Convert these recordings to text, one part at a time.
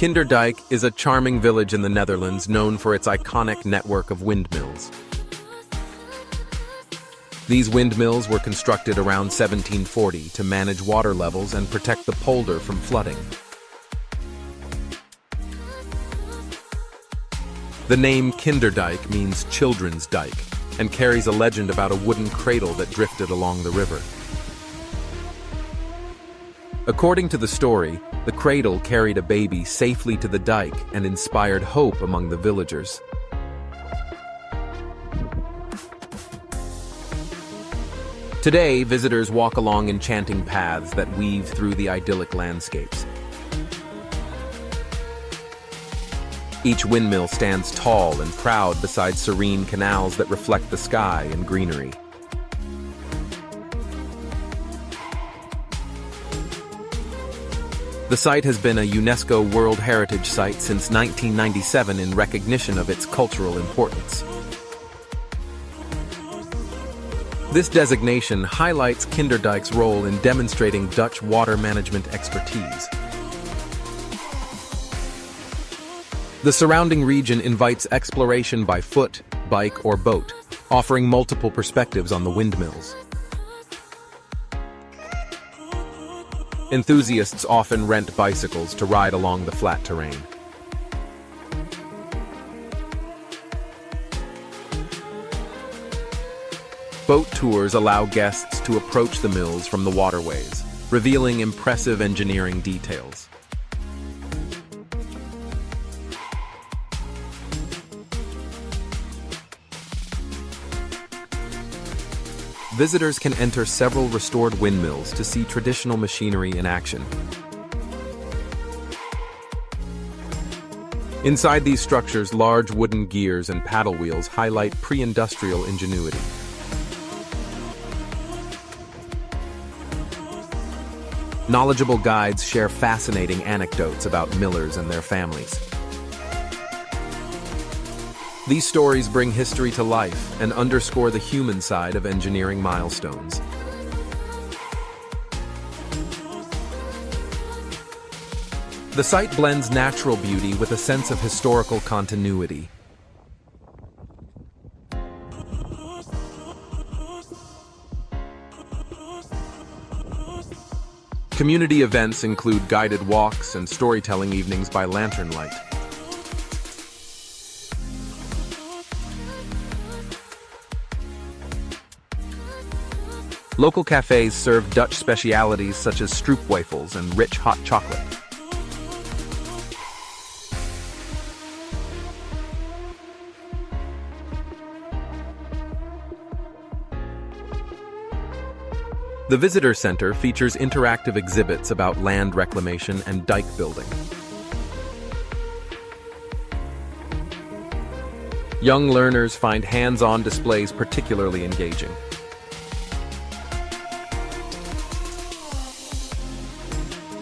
Kinderdijk is a charming village in the Netherlands known for its iconic network of windmills. These windmills were constructed around 1740 to manage water levels and protect the polder from flooding. The name Kinderdijk means children's dike and carries a legend about a wooden cradle that drifted along the river. According to the story, the cradle carried a baby safely to the dike and inspired hope among the villagers. Today, visitors walk along enchanting paths that weave through the idyllic landscapes. Each windmill stands tall and proud beside serene canals that reflect the sky and greenery. The site has been a UNESCO World Heritage Site since 1997 in recognition of its cultural importance. This designation highlights Kinderdijk's role in demonstrating Dutch water management expertise. The surrounding region invites exploration by foot, bike, or boat, offering multiple perspectives on the windmills. Enthusiasts often rent bicycles to ride along the flat terrain. Boat tours allow guests to approach the mills from the waterways, revealing impressive engineering details. Visitors can enter several restored windmills to see traditional machinery in action. Inside these structures, large wooden gears and paddle wheels highlight pre-industrial ingenuity. Knowledgeable guides share fascinating anecdotes about millers and their families. These stories bring history to life and underscore the human side of engineering milestones. The site blends natural beauty with a sense of historical continuity. Community events include guided walks and storytelling evenings by lantern light. Local cafes serve Dutch specialities such as stroopwafels and rich hot chocolate. The visitor center features interactive exhibits about land reclamation and dike building. Young learners find hands-on displays particularly engaging.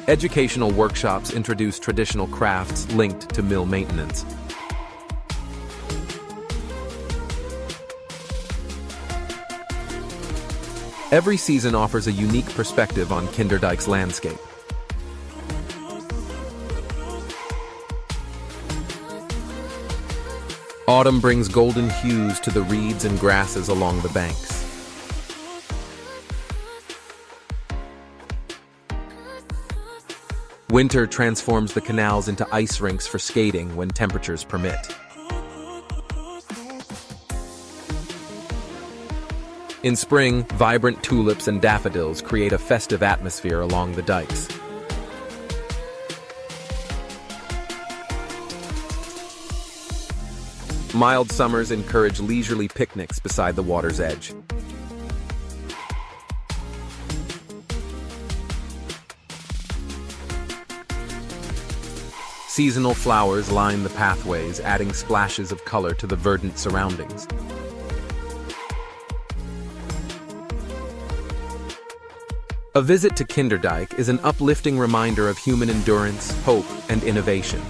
Educational workshops introduce traditional crafts linked to mill maintenance. Every season offers a unique perspective on Kinderdijk's landscape. Autumn brings golden hues to the reeds and grasses along the banks. Winter transforms the canals into ice rinks for skating when temperatures permit. In spring, vibrant tulips and daffodils create a festive atmosphere along the dikes. Mild summers encourage leisurely picnics beside the water's edge. Seasonal flowers line the pathways, adding splashes of color to the verdant surroundings. A visit to Kinderdijk is an uplifting reminder of human endurance, hope, and innovation.